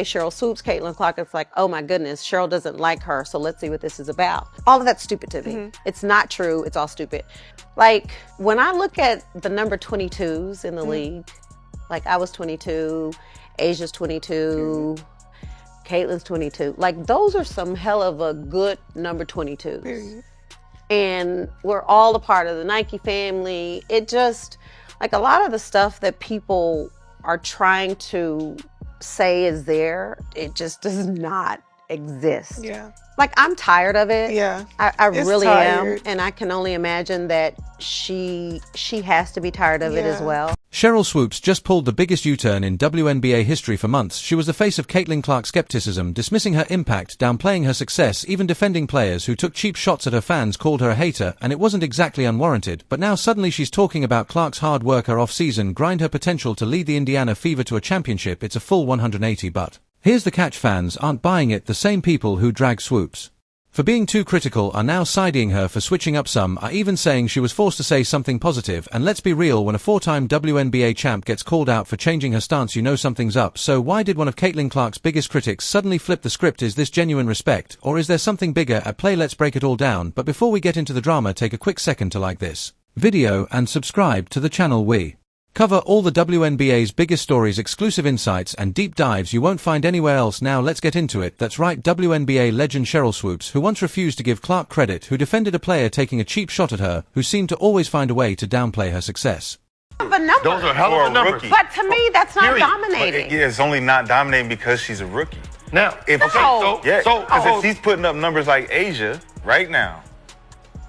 Sheryl Swoopes, Caitlin Clark, it's like, oh my goodness, Sheryl doesn't like her, so let's see what this is about. All of that's stupid to me. It's not true, it's all stupid. Like, when I look at the number 22s in the league, like I was 22, Asia's 22, Caitlin's 22, like those are some hell of a good number 22s. And we're all a part of the Nike family. It just, like a lot of the stuff that people are trying to say is there, it just does not exist. Yeah. Like, I'm tired of it. Yeah. I really tired. am. And I can only imagine that she has to be tired of it as well. Sheryl Swoopes just pulled the biggest U-turn in WNBA history for months. She was the face of Caitlin Clark's skepticism, dismissing her impact, downplaying her success, even defending players who took cheap shots at her fans, called her a hater, and it wasn't exactly unwarranted. But now suddenly she's talking about Clark's hard work, her off-season grind, her potential to lead the Indiana Fever to a championship. It's a full 180, but here's the catch: fans aren't buying it. The same people who drag Swoopes for being too critical are now siding her for switching up. Some are even saying she was forced to say something positive. And let's be real, when a four-time WNBA champ gets called out for changing her stance, you know something's up. So why did one of Caitlin Clark's biggest critics suddenly flip the script? Is this genuine respect, or is there something bigger at play? Let's break it all down. But before we get into the drama, take a quick second to like this video and subscribe to the channel. We cover all the WNBA's biggest stories, exclusive insights, and deep dives you won't find anywhere else. Now let's get into it. That's right, WNBA legend Sheryl Swoopes, who once refused to give Clark credit, who defended a player taking a cheap shot at her, who seemed to always find a way to downplay her success. Those are hell of a numbers. But to me, that's not dominating. Yeah, it's only not dominating because she's a rookie. Now, if she's putting up numbers like Asia right now,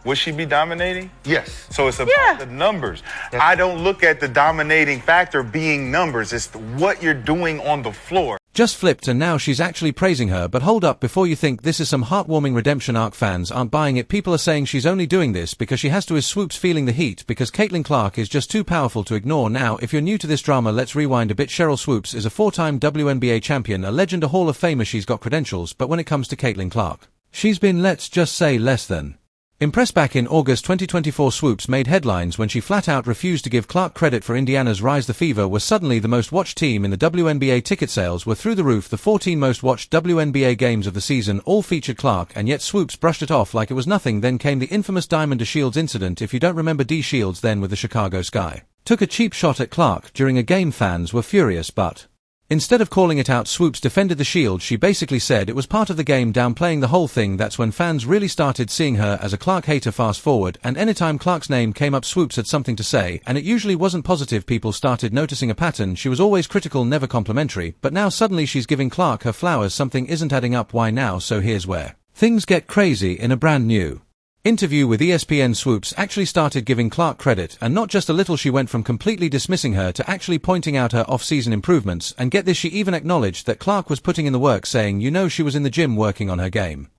would she be dominating? Yes. So it's about the numbers. Yes. I don't look at the dominating factor being numbers. It's what you're doing on the floor. Just flipped, and now she's actually praising her. But hold up, before you think this is some heartwarming redemption arc, fans aren't buying it. People are saying she's only doing this because she has to. Is Swoopes feeling the heat because Caitlin Clark is just too powerful to ignore? Now, if you're new to this drama, let's rewind a bit. Sheryl Swoopes is a four-time WNBA champion, a legend, a Hall of Famer. She's got credentials, but when it comes to Caitlin Clark, she's been, let's just say, less than impressed. Back in August 2024, Swoopes made headlines when she flat out refused to give Clark credit for Indiana's rise. The Fever was suddenly the most watched team in the WNBA. Ticket sales were through the roof. The 14 most watched WNBA games of the season all featured Clark, and yet Swoopes brushed it off like it was nothing. Then came the infamous Diamond DeShields incident. If you don't remember, DeShields, then with the Chicago Sky, took a cheap shot at Clark during a game. Fans were furious, but instead of calling it out, Swoopes defended the Shield. She basically said it was part of the game, downplaying the whole thing. That's when fans really started seeing her as a Clark hater. Fast forward, and anytime Clark's name came up, Swoopes had something to say, and it usually wasn't positive. People started noticing a pattern. She was always critical, never complimentary, but now suddenly she's giving Clark her flowers. Something isn't adding up. Why now? So here's where things get crazy. In a brand new interview with ESPN, Swoopes actually started giving Clark credit, and not just a little. She went from completely dismissing her to actually pointing out her off-season improvements, and get this, she even acknowledged that Clark was putting in the work, saying, you know, she was in the gym working on her game.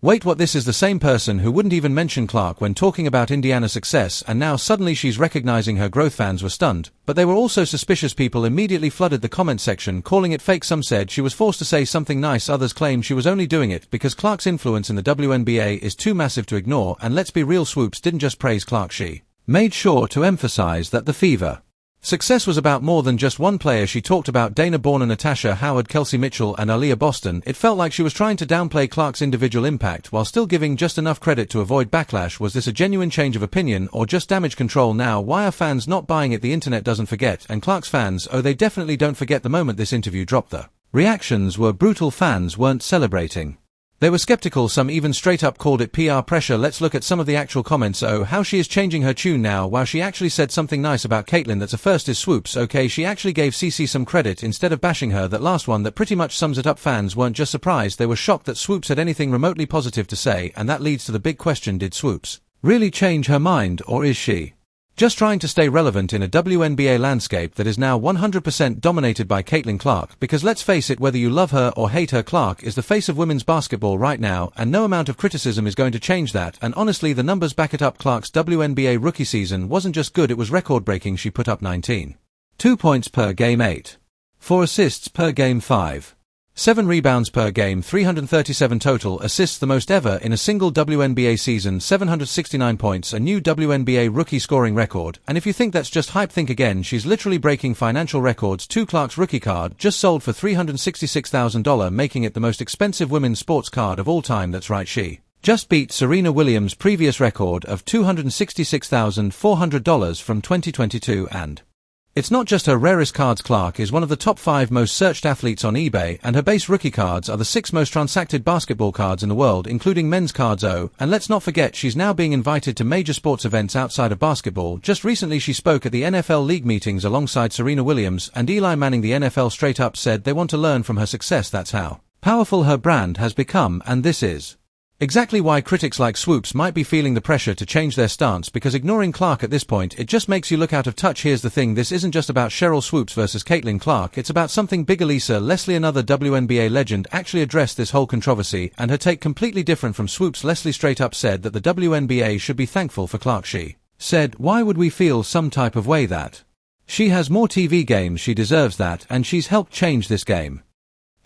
Wait, what? This is the same person who wouldn't even mention Clark when talking about Indiana's success, and now suddenly she's recognizing her growth. Fans were stunned, but they were also suspicious. People immediately flooded the comment section, calling it fake. Some said she was forced to say something nice, others claimed she was only doing it because Clark's influence in the WNBA is too massive to ignore. And let's be real, Swoopes didn't just praise Clark, she made sure to emphasize that the Fever success was about more than just one player. She talked about Dana Borner, Natasha Howard, Kelsey Mitchell, and Aaliyah Boston. It felt like she was trying to downplay Clark's individual impact while still giving just enough credit to avoid backlash. Was this a genuine change of opinion or just damage control? Now, why are fans not buying it? The internet doesn't forget, and Clark's fans, oh, they definitely don't forget. The moment this interview dropped, the reactions were brutal. Fans weren't celebrating. They were skeptical, some even straight up called it PR pressure. Let's look at some of the actual comments. Oh, how she is changing her tune now. Wow, she actually said something nice about Caitlin. That's a first. Is Swoopes okay? She actually gave CC some credit instead of bashing her. That last one, that pretty much sums it up. Fans weren't just surprised, they were shocked that Swoopes had anything remotely positive to say, and that leads to the big question: did Swoopes really change her mind, or is she just trying to stay relevant in a WNBA landscape that is now 100% dominated by Caitlin Clark? Because let's face it, whether you love her or hate her, Clark is the face of women's basketball right now, and no amount of criticism is going to change that. And honestly, the numbers back it up. Clark's WNBA rookie season wasn't just good, it was record-breaking. She put up 19.2 points per game, 8.4 assists per game, 5 7 rebounds per game, 337 total assists, the most ever in a single WNBA season, 769 points, a new WNBA rookie scoring record. And if you think that's just hype, think again. She's literally breaking financial records. Clark's rookie card just sold for $366,000, making it the most expensive women's sports card of all time. That's right, she just beat Serena Williams' previous record of $266,400 from 2022. And it's not just her rarest cards. Clark is one of the top 5 most searched athletes on eBay, and her base rookie cards are the 6 most transacted basketball cards in the world, including men's cards. Oh, and let's not forget she's now being invited to major sports events outside of basketball. Just recently she spoke at the NFL league meetings alongside Serena Williams and Eli Manning. The NFL straight up said they want to learn from her success. That's how powerful her brand has become, and this is exactly why critics like Swoopes might be feeling the pressure to change their stance, because ignoring Clark at this point, it just makes you look out of touch. Here's the thing, this isn't just about Sheryl Swoopes versus Caitlin Clark, it's about something bigger. Lisa Leslie, another WNBA legend, actually addressed this whole controversy, and her take completely different from Swoopes. Leslie straight up said that the WNBA should be thankful for Clark. She said, "Why would we feel some type of way that she has more TV games? She deserves that, and she's helped change this game."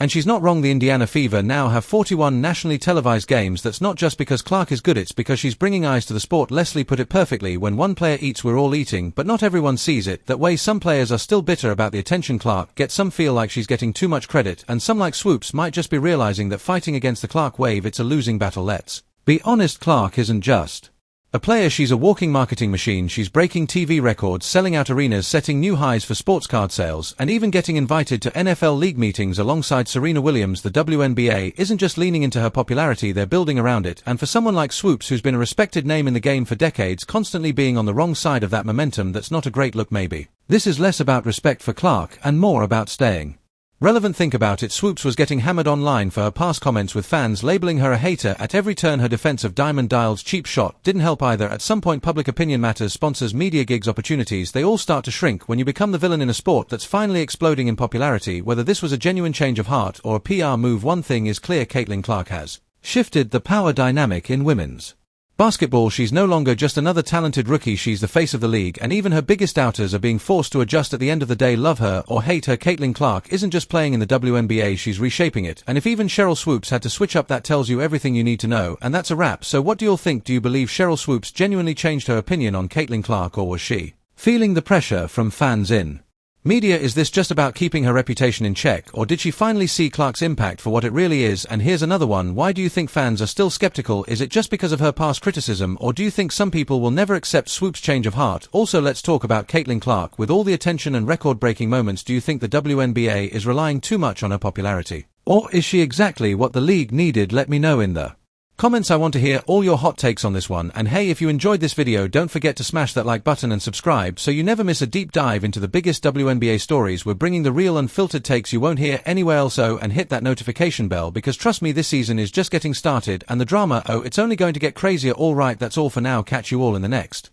And she's not wrong. The Indiana Fever now have 41 nationally televised games. That's not just because Clark is good, it's because she's bringing eyes to the sport. Leslie put it perfectly, when one player eats, we're all eating, but not everyone sees it that way. Some players are still bitter about the attention Clark gets, some feel like she's getting too much credit, and some like Swoopes might just be realizing that fighting against the Clark wave, it's a losing battle. Let's be honest, Clark isn't just a player, she's a walking marketing machine. She's breaking TV records, selling out arenas, setting new highs for sports card sales, and even getting invited to NFL league meetings alongside Serena Williams. The WNBA isn't just leaning into her popularity, they're building around it. And for someone like Swoopes, who's been a respected name in the game for decades, constantly being on the wrong side of that momentum, that's not a great look. Maybe this is less about respect for Clark and more about staying relevant. Think about it, Swoopes was getting hammered online for her past comments, with fans labeling her a hater at every turn. Her defense of Diamond Dial's cheap shot didn't help either. At some point, public opinion matters, sponsors, media gigs, opportunities, they all start to shrink when you become the villain in a sport that's finally exploding in popularity. Whether this was a genuine change of heart or a PR move, one thing is clear, Caitlin Clark has shifted the power dynamic in women's basketball. She's no longer just another talented rookie, she's the face of the league, and even her biggest doubters are being forced to adjust. At the end of the day, love her or hate her, Caitlin Clark isn't just playing in the WNBA, she's reshaping it. And if even Sheryl Swoopes had to switch up, that tells you everything you need to know. And that's a wrap. So what do you all think? Do you believe Sheryl Swoopes genuinely changed her opinion on Caitlin Clark, or was she feeling the pressure from fans in media? Is this just about keeping her reputation in check, or did she finally see Clark's impact for what it really is? And here's another one, why do you think fans are still skeptical? Is it just because of her past criticism, or do you think some people will never accept Swoopes' change of heart? Also, let's talk about Caitlin Clark. With all the attention and record-breaking moments, do you think the WNBA is relying too much on her popularity, or is she exactly what the league needed? Let me know in the comments. I want to hear all your hot takes on this one. And hey, if you enjoyed this video, don't forget to smash that like button and subscribe so you never miss a deep dive into the biggest WNBA stories. We're bringing the real, unfiltered takes you won't hear anywhere else. And hit that notification bell, because trust me, this season is just getting started, and the drama, it's only going to get crazier. All right, that's all for now. Catch you all in the next